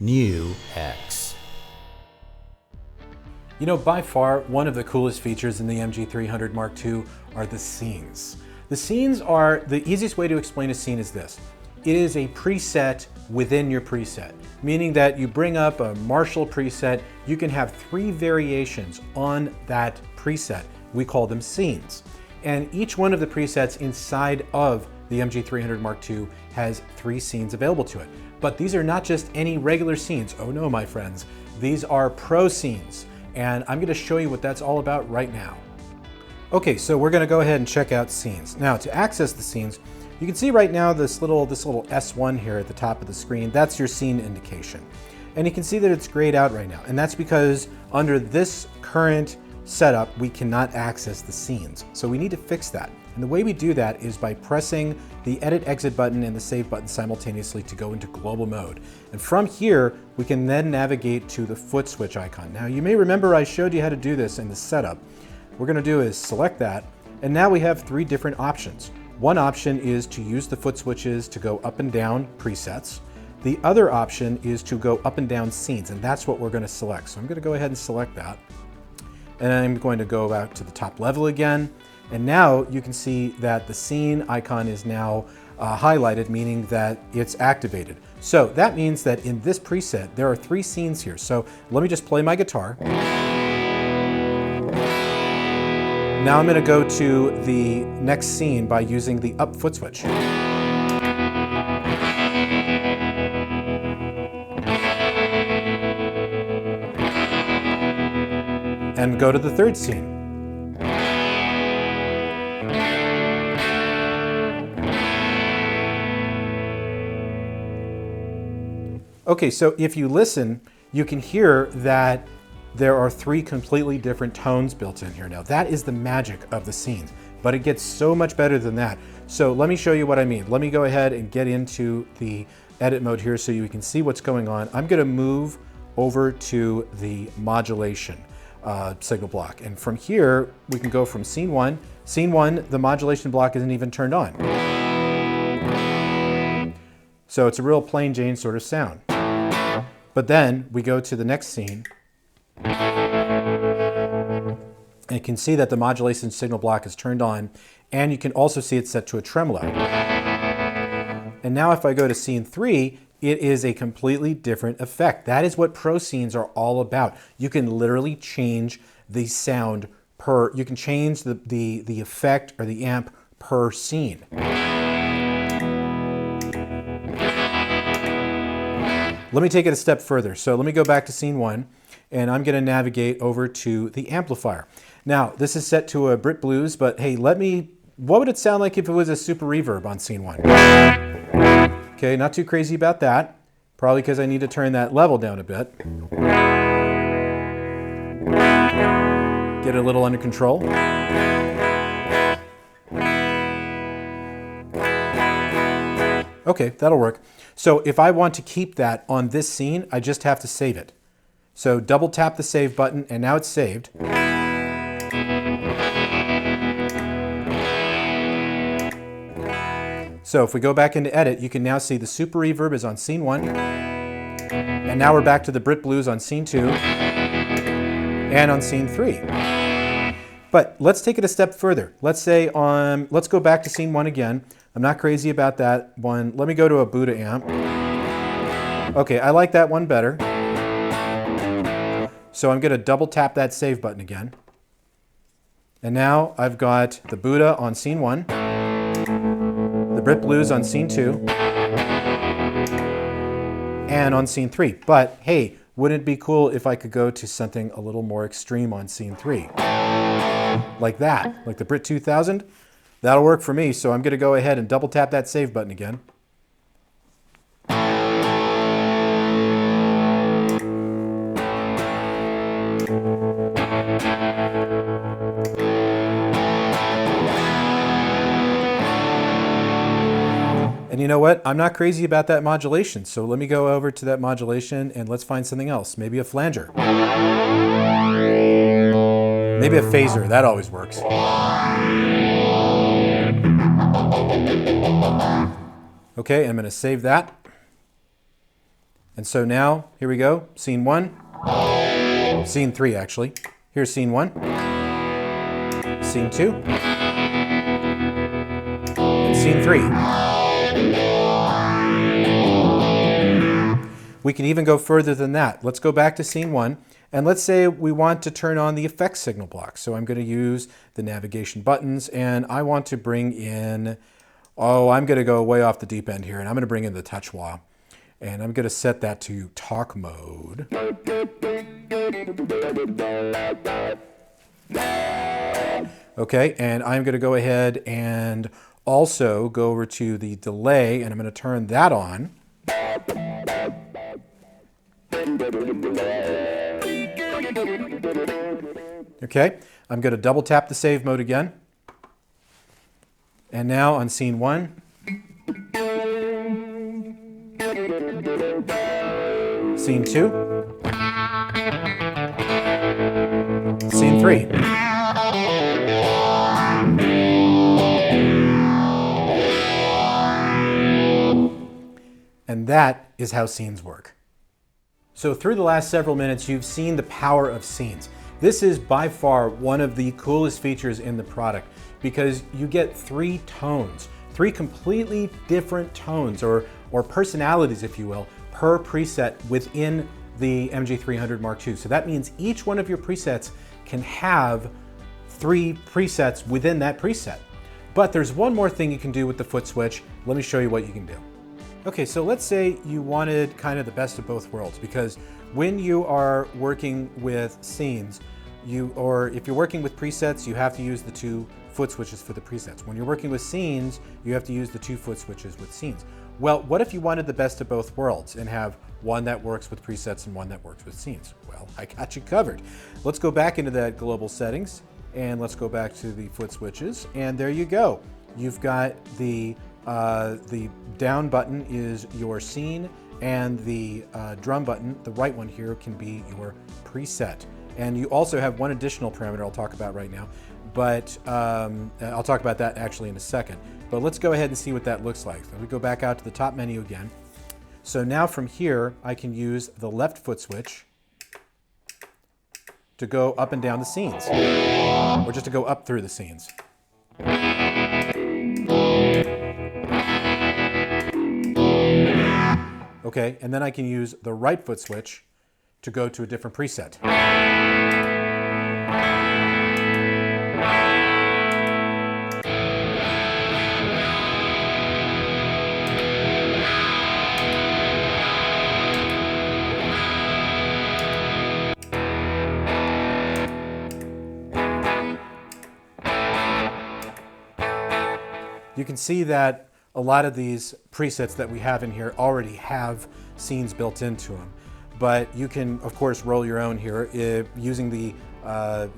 NUX. You know, by far, one of the coolest features in the MG-300 Mark II are the scenes. The scenes are, the easiest way to explain a scene is this. It is a preset within your preset, meaning that you bring up a Marshall preset, you can have 3 variations on that preset. We call them scenes. And each one of the presets inside of the MG-300 Mark II has 3 scenes available to it. But these are not just any regular scenes. Oh no, my friends. These are pro scenes. And I'm going to show you what that's all about right now. Okay, so we're going to go ahead and check out scenes. Now, to access the scenes, you can see right now this little S1 here at the top of the screen. That's your scene indication. And you can see that it's grayed out right now. And that's because under this current setup, we cannot access the scenes. So we need to fix that. And the way we do that is by pressing the Edit Exit button and the Save button simultaneously to go into global mode. And from here, we can then navigate to the foot switch icon. Now, you may remember I showed you how to do this in the setup. What we're going to do is select that, and now we have 3 different options. One option is to use the foot switches to go up and down presets. The other option is to go up and down scenes, and that's what we're going to select. So I'm going to go ahead and select that. And I'm going to go out to the top level again. And now you can see that the scene icon is now highlighted, meaning that it's activated. So that means that in this preset, there are 3 scenes here. So let me just play my guitar. Now I'm going to go to the next scene by using the up foot switch. And go to the 3rd scene. Okay, so if you listen, you can hear that there are 3 completely different tones built in here. Now that is the magic of the scenes, but it gets so much better than that. So let me show you what I mean. Let me go ahead and get into the edit mode here so you can see what's going on. I'm gonna move over to the modulation signal block. And from here, we can go from scene 1. Scene 1, the modulation block isn't even turned on. So it's a real plain Jane sort of sound. But then we go to the next scene, and you can see that the modulation signal block is turned on, and you can also see it set to a tremolo. And now if I go to scene 3, it is a completely different effect. That is what pro scenes are all about. You can literally change the sound per, you can change the effect or the amp per scene. Let me take it a step further. So let me go back to scene 1, and I'm going to navigate over to the amplifier. Now, this is set to a Brit Blues, but hey, what would it sound like if it was a super reverb on scene 1? Okay, not too crazy about that. Probably because I need to turn that level down a bit. Get it a little under control. Okay, that'll work. So if I want to keep that on this scene, I just have to save it. So double tap the save button, and now it's saved. So if we go back into edit, you can now see the super reverb is on scene 1. And now we're back to the Brit Blues on scene 2 and on scene 3. But let's take it a step further. Let's say let's go back to scene 1 again. I'm not crazy about that one. Let me go to a Buddha amp. Okay, I like that one better. So I'm going to double tap that save button again. And now I've got the Buddha on scene 1, the Brit Blues on scene 2, and on scene 3. But hey, wouldn't it be cool if I could go to something a little more extreme on scene 3? Like that, like the Brit 2000? That'll work for me, so I'm going to go ahead and double tap that save button again. And you know what? I'm not crazy about that modulation, so let me go over to that modulation and let's find something else. Maybe a flanger. Maybe a phaser, that always works. Okay, I'm going to save that. And so now, here we go, scene 1, scene 3 actually. Here's scene 1, scene 2, and scene 3. We can even go further than that. Let's go back to scene 1, and let's say we want to turn on the effects signal block. So I'm going to use the navigation buttons, and I want to bring in, I'm going to go way off the deep end here, and I'm going to bring in the touch wah. And I'm going to set that to talk mode. Okay, and I'm going to go ahead and also go over to the delay, and I'm going to turn that on. Okay, I'm going to double tap the save mode again. And now on scene 1, scene 2, scene 3. And that is how scenes work. So through the last several minutes, you've seen the power of scenes. This is by far one of the coolest features in the product because you get 3 tones, 3 completely different tones or personalities, if you will, per preset within the MG-300 Mark II. So that means each one of your presets can have 3 presets within that preset. But there's one more thing you can do with the foot switch. Let me show you what you can do. Okay, so let's say you wanted kind of the best of both worlds, because when you are working with scenes, or if you're working with presets, you have to use the 2 foot switches for the presets. When you're working with scenes, you have to use the 2 foot switches with scenes. Well, what if you wanted the best of both worlds and have one that works with presets and one that works with scenes? Well, I got you covered. Let's go back into that global settings, and let's go back to the foot switches, and there you go. You've got the down button is your scene, and the drum button, the right one here, can be your preset. And you also have one additional parameter I'll talk about right now, but I'll talk about that actually in a second. But let's go ahead and see what that looks like. So we go back out to the top menu again. So now from here, I can use the left foot switch to go up and down the scenes, or just to go up through the scenes. Okay, and then I can use the right foot switch to go to a different preset. You can see that a lot of these presets that we have in here already have scenes built into them. But you can, of course, roll your own here using the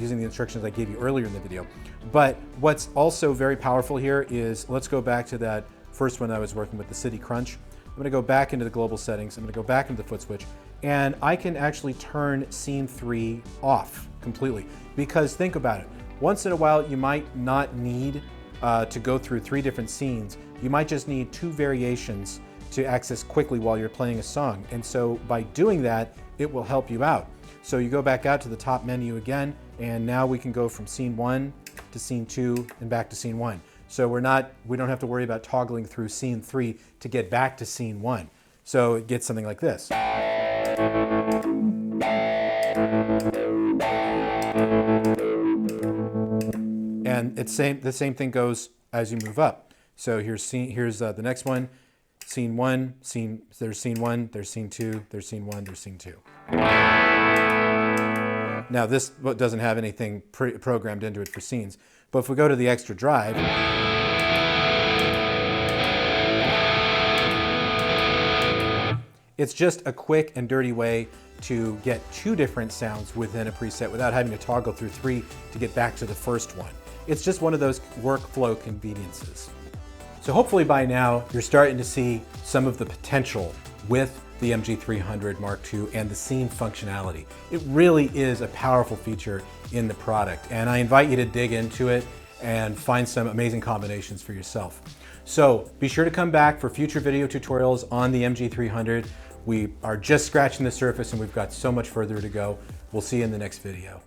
instructions I gave you earlier in the video. But what's also very powerful here is, let's go back to that first one I was working with, the City Crunch. I'm going to go back into the global settings. I'm going to go back into the foot switch, and I can actually turn scene 3 off completely. Because think about it, once in a while you might not need to go through 3 different scenes. You might just need 2 variations to access quickly while you're playing a song. And so by doing that, it will help you out. So you go back out to the top menu again, and now we can go from scene 1 to scene 2 and back to scene 1. So we don't have to worry about toggling through scene 3 to get back to scene 1. So it gets something like this. And the same thing goes as you move up. So here's the next one. Scene 1, there's scene 1, there's scene 2, there's scene 1, there's scene 2. Now this doesn't have anything programmed into it for scenes, but if we go to the extra drive, it's just a quick and dirty way to get 2 different sounds within a preset without having to toggle through 3 to get back to the first one. It's just one of those workflow conveniences. So hopefully by now you're starting to see some of the potential with the MG-300 Mark II and the scene functionality. It really is a powerful feature in the product, and I invite you to dig into it and find some amazing combinations for yourself. So be sure to come back for future video tutorials on the MG-300. We are just scratching the surface and we've got so much further to go. We'll see you in the next video.